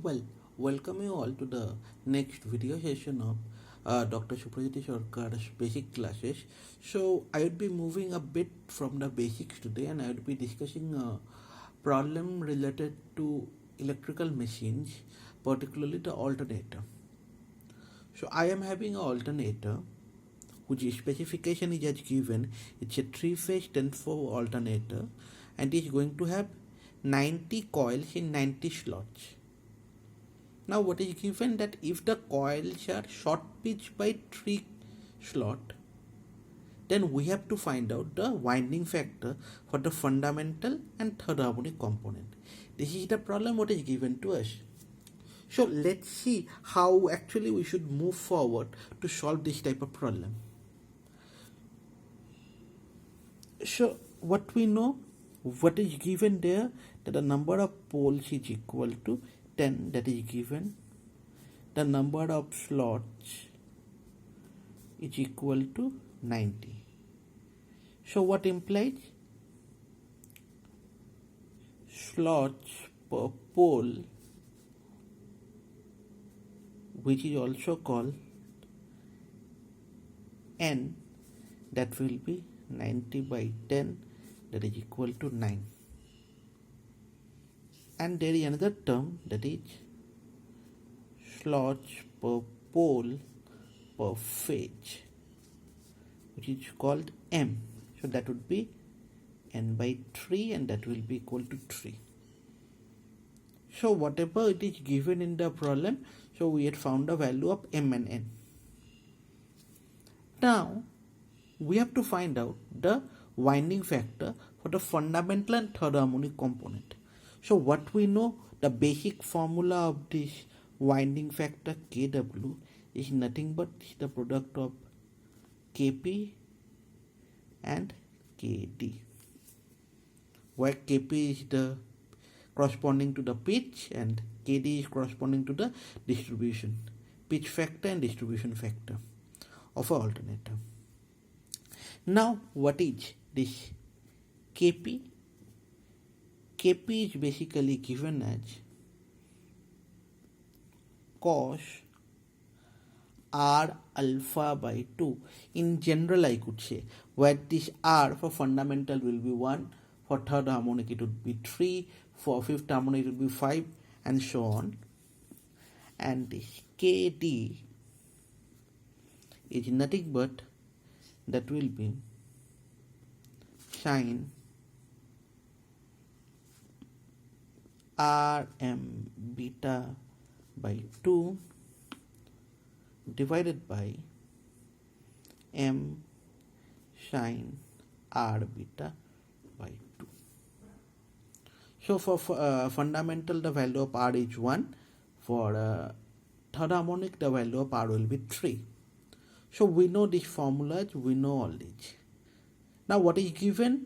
Well, welcome you all to the next video session of Dr. S.J.Sarkar's basic classes. So, I would be moving a bit from the basics today and I would be discussing a problem related to electrical machines, particularly the alternator. So, I am having an alternator whose specification is as given. It's a 3-phase 10-4 alternator and is going to have 90 coils in 90 slots. Now what is given that if the coils are short pitched by 3 slot, then we have to find out the winding factor for the fundamental and third harmonic component. This is the problem what is given to us. So let's see how actually we should move forward to solve this type of problem. So what we know, what is given there, that the number of poles is equal to 10, that is given. The number of slots is equal to 90. So what implies? Slots per pole, which is also called n, that will be 90 by 10, that is equal to 9. And there is another term, that is slots per pole per phase, which is called m. So that would be n by 3 and that will be equal to 3. So whatever it is given in the problem, so we had found the value of m and n. Now we have to find out the winding factor for the fundamental and third harmonic component. So what we know, the basic formula of this winding factor Kw is nothing but the product of Kp and Kd, where Kp is the corresponding to the pitch and Kd is corresponding to the distribution, pitch factor and distribution factor of an alternator. Now what is this Kp? Kp is basically given as cos R alpha by 2. In general, I could say, where this R for fundamental will be 1, for third harmonic it would be 3, for fifth harmonic it would be 5, and so on. And this Kd is nothing but that will be sine Rm beta by 2 divided by m sine R beta by 2. So for fundamental the value of R is 1, for third harmonic the value of R will be 3. So we know these formulas, we know all this. Now what is given?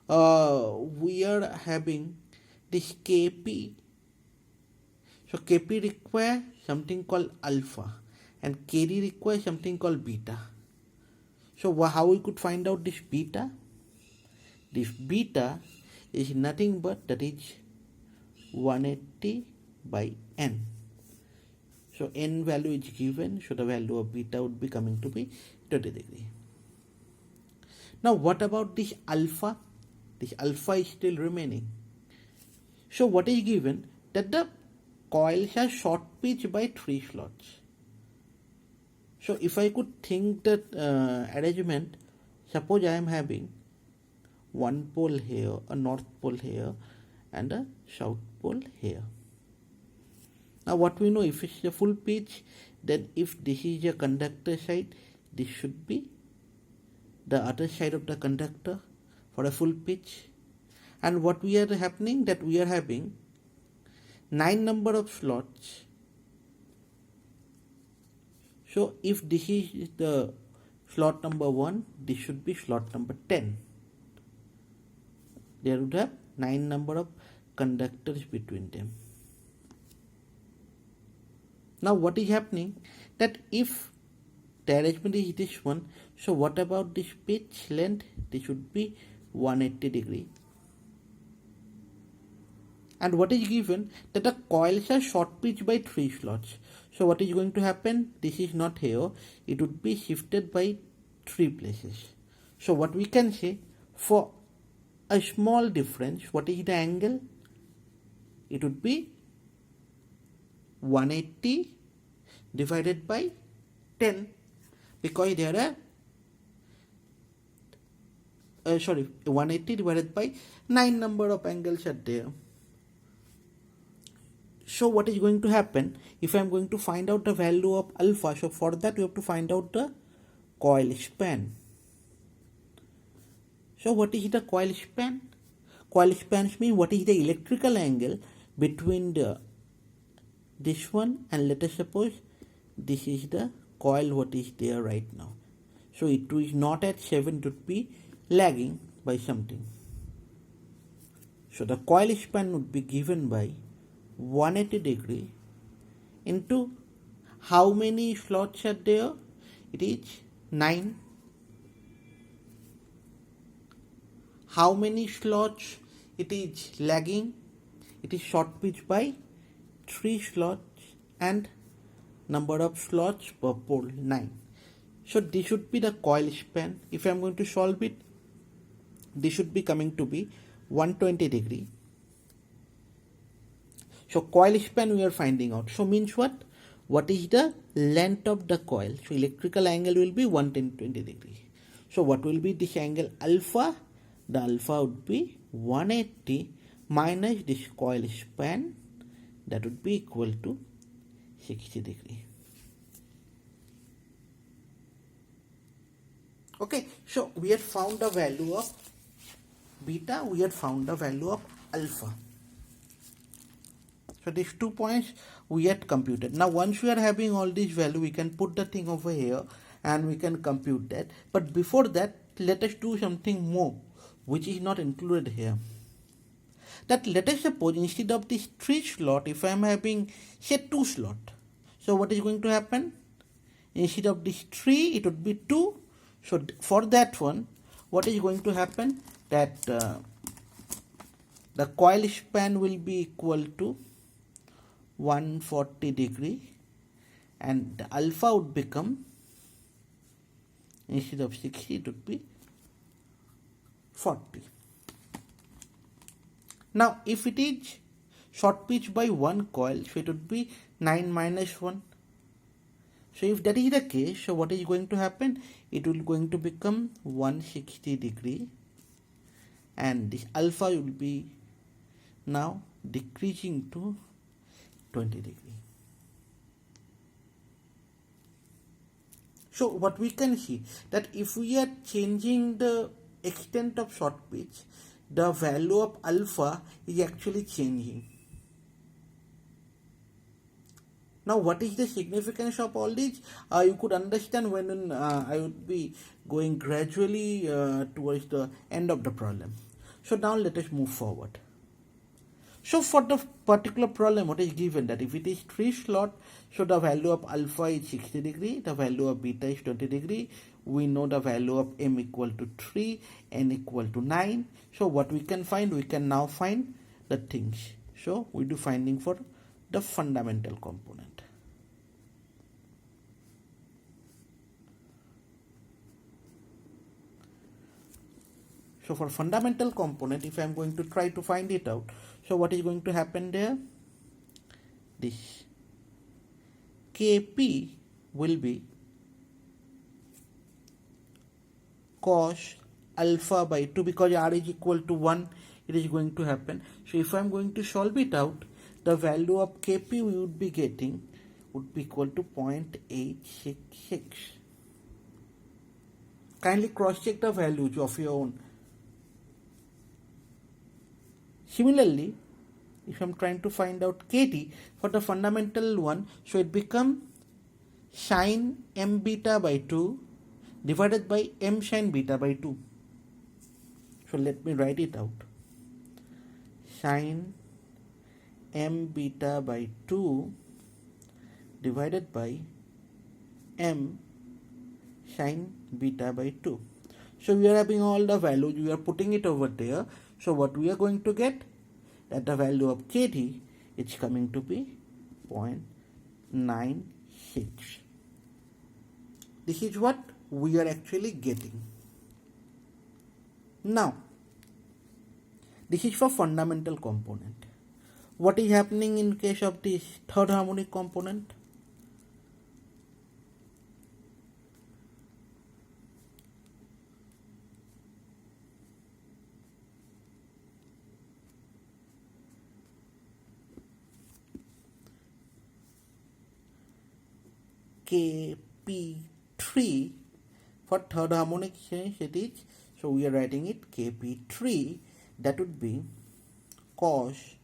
We are having this Kp. So Kp requires something called alpha and Kd requires something called beta. So how we could find out this beta? This beta is nothing but that is 180 by n. So n value is given, so the value of beta would be coming to be 20 degree. Now what about this alpha? This alpha is still remaining. So what is given? That the coils are short pitched by 3 slots. So if I could think that arrangement, suppose I am having one pole here, a north pole here and a south pole here. Now what we know, if it's a full pitch, then if this is a conductor side, this should be the other side of the conductor for a full pitch. And what we are happening, that we are having 9 number of slots. So if this is the slot number 1, this should be slot number 10. There would have 9 number of conductors between them. Now what is happening, that if the arrangement is this one, so what about this pitch length? This should be 180 degree. And what is given? That the coils are short pitch by 3 slots. So what is going to happen? This is not here. It would be shifted by 3 places. So what we can say, for a small difference, what is the angle? It would be 180 divided by 10, because there are 180 divided by 9 number of angles are there. So what is going to happen? If I am going to find out the value of alpha, so for that we have to find out the coil span. So what is the coil span? Coil spans mean what is the electrical angle between this one, and let us suppose this is the coil what is there right now. So it is not at 7, it would be lagging by something. So the coil span would be given by 180 degree into how many slots are there? It is 9. How many slots it is lagging? It is short pitch by 3 slots, and number of slots per pole 9. So this should be the coil span. If I am going to solve it, this should be coming to be 120 degree. So coil span we are finding out. So means what? What is the length of the coil? So electrical angle will be 120 degree. So what will be this angle alpha? The alpha would be 180 minus this coil span, that would be equal to 60 degree. Okay, so we have found the value of beta, we have found the value of alpha. So these 2 points we had computed. Now once we are having all these value, we can put the thing over here and we can compute that. But before that, let us do something more which is not included here. That let us suppose instead of this 3 slot, if I am having say 2 slot. So what is going to happen? Instead of this 3, it would be 2. So for that one, what is going to happen? That the coil span will be equal to 140 degree, and the alpha would become, instead of 60, it would be 40. Now if it is short pitch by 1 coil, so it would be 9 minus 1. So if that is the case, so what is going to happen? It will going to become 160 degree, and this alpha will be now decreasing to 20 degree. So what we can see, that if we are changing the extent of short pitch, the value of alpha is actually changing. Now what is the significance of all this? You could understand when I would be going gradually towards the end of the problem. So now let us move forward. So for the particular problem, what is given, that if it is 3 slot, so the value of alpha is 60 degree, the value of beta is 20 degree. We know the value of m equal to 3, n equal to 9. So what we can find? We can now find the things. So we do finding for the fundamental component. So for fundamental component, if I am going to try to find it out, so what is going to happen there? This Kp will be cos alpha by 2, because r is equal to 1, it is going to happen. So if I am going to solve it out, the value of Kp we would be getting would be equal to 0.866. Kindly cross check the values of your own. Similarly, if I am trying to find out Kt for the fundamental one, so it become sine m beta by 2 divided by m sine beta by 2. So let me write it out. Sine m beta by 2 divided by m sine beta by 2. So we are having all the values, we are putting it over there. So what we are going to get? that the value of Kd is coming to be 0.96. This is what we are actually getting. Now, this is for fundamental component. What is happening in case of this third harmonic component? Kp3 for third harmonic change it is, so we are writing it Kp3, that would be cos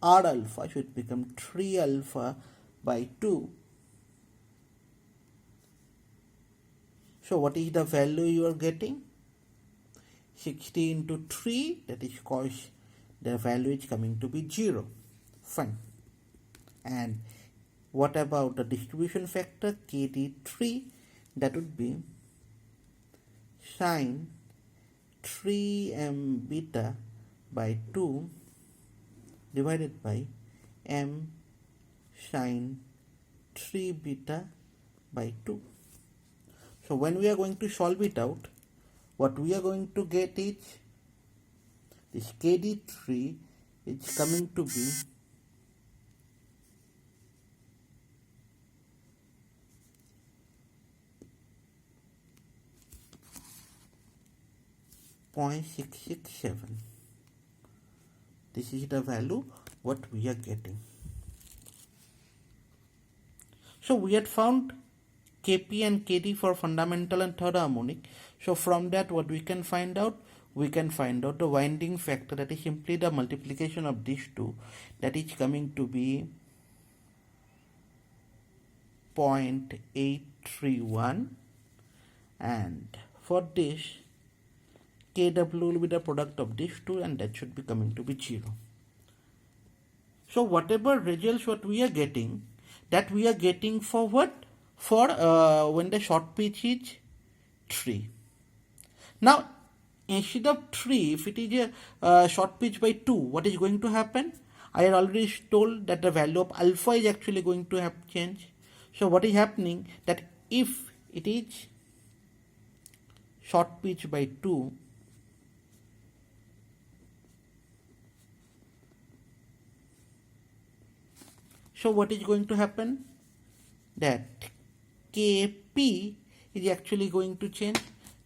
R alpha should become 3 alpha by 2. So what is the value you are getting? 60 into 3, that is cos, the value is coming to be 0. Fine. And what about the distribution factor Kd3? That would be sine 3m beta by 2 divided by m sine 3 beta by 2. So when we are going to solve it out, what we are going to get is this Kd3 is coming to be 0.667. This is the value what we are getting. So we had found Kp and Kd for fundamental and third harmonic. So from that what we can find out? We can find out the winding factor, that is simply the multiplication of these two, that is coming to be 0.831, and for this Kw will be the product of these two, and that should be coming to be 0. So whatever results what we are getting, that we are getting for what? For when the short pitch is 3. Now instead of 3, if it is a short pitch by 2, what is going to happen? I had already told that the value of alpha is actually going to have change. So what is happening, that if it is short pitch by 2, so what is going to happen? That Kp is actually going to change.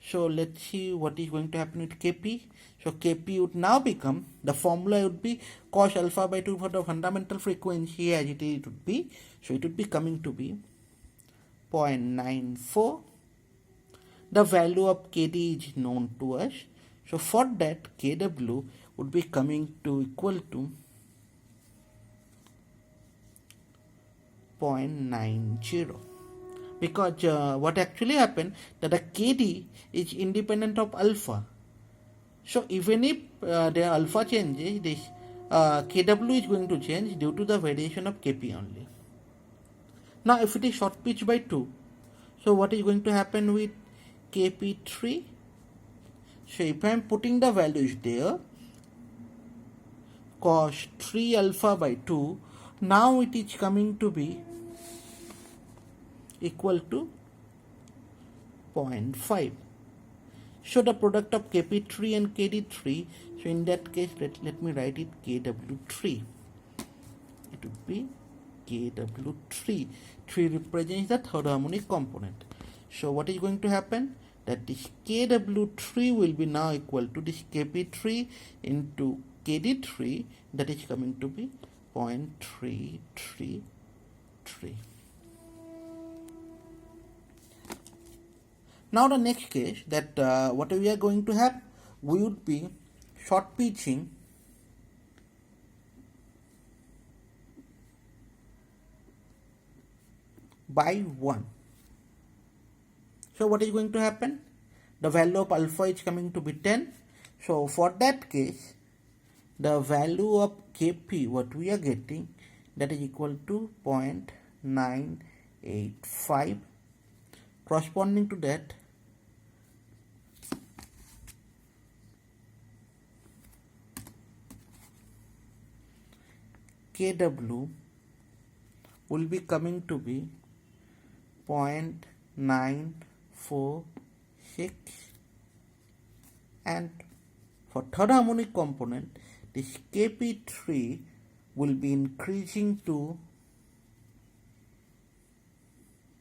So let's see what is going to happen with Kp. So Kp would now become, the formula would be cos alpha by 2 for the fundamental frequency as it would be. So it would be coming to be 0.94. The value of Kd is known to us. So for that, Kw would be coming to equal to 0.90, because what actually happened, that the Kd is independent of alpha. So even if the alpha changes, this Kw is going to change due to the variation of Kp only. Now if it is short pitch by 2, so what is going to happen with Kp3? So if I am putting the values there, cos 3 alpha by 2, now it is coming to be equal to 0.5. So the product of Kp3 and Kd3, so in that case let me write it Kw3. It would be Kw3. 3 represents the third harmonic component. So what is going to happen? That this Kw3 will be now equal to this Kp3 into Kd3, that is coming to be 0.333. Now the next case, that what we are going to have, we would be short pitching by 1. So what is going to happen? The value of alpha is coming to be 10. So for that case, the value of Kp, what we are getting, that is equal to 0.985. Corresponding to that, Kw will be coming to be 0.946, and for third harmonic component this Kp3 will be increasing to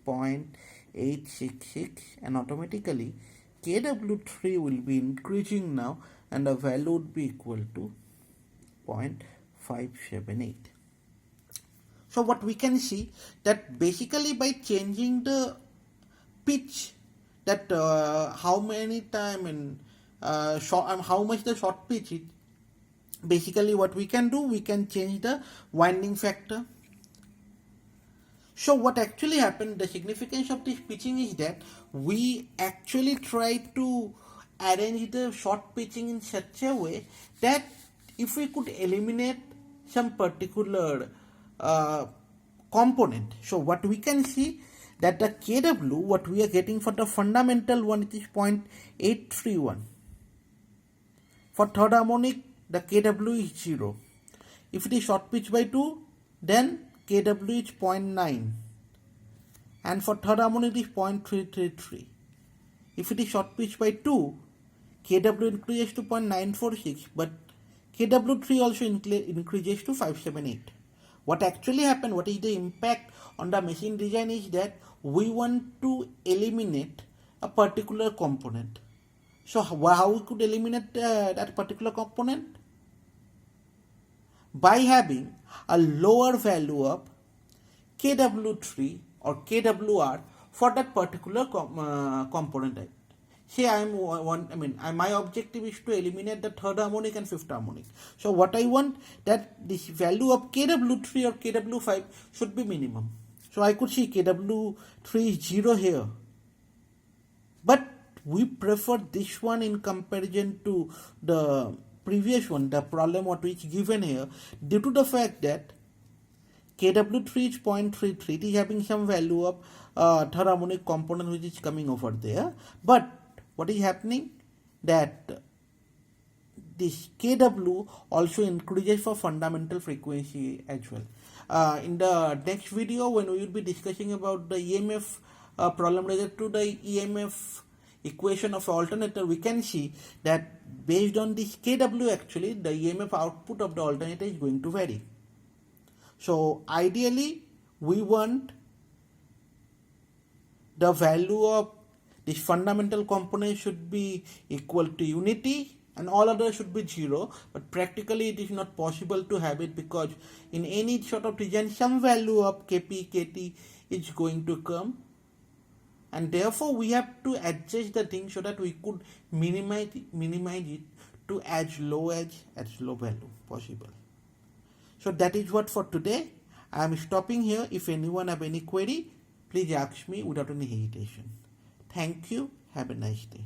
0.866, and automatically Kw3 will be increasing now and the value would be equal to 0.578. So what we can see that basically by changing the pitch, that how many time and how much the short pitch is, basically what we can do, we can change the winding factor. So what actually happened, the significance of this pitching is that we actually try to arrange the short pitching in such a way that if we could eliminate some particular component. So what we can see that the Kw, what we are getting for the fundamental one, it is 0.831. For third harmonic, the Kw is 0. If it is short pitch by 2, then Kw is 0.9. And for third harmonic, it is 0.333. If it is short pitch by 2, Kw increases to 0.946, but Kw3 also increases to 578. What actually happened, what is the impact on the machine design is that we want to eliminate a particular component. So how we could eliminate that particular component? By having a lower value of Kw3 or Kwr for that particular component. Say my objective is to eliminate the third harmonic and fifth harmonic. So what I want, that this value of Kw3 or Kw5 should be minimum. So I could see Kw3 is 0 here. But we prefer this one in comparison to the previous one, the problem what is given here, due to the fact that Kw3 is 0.33, it is having some value of third harmonic component which is coming over there. But what is happening, that this Kw also increases for fundamental frequency as well. In the next video, when we will be discussing about the EMF problem related to the EMF equation of alternator, we can see that based on this Kw, actually the EMF output of the alternator is going to vary. So ideally we want the value of this fundamental component should be equal to unity and all others should be 0, but practically it is not possible to have it, because in any sort of design some value of Kp, Kt is going to come, and therefore we have to adjust the thing so that we could minimize it to as low value possible. So that is what for today. I am stopping here. If anyone have any query, please ask me without any hesitation. Thank you. Have a nice day.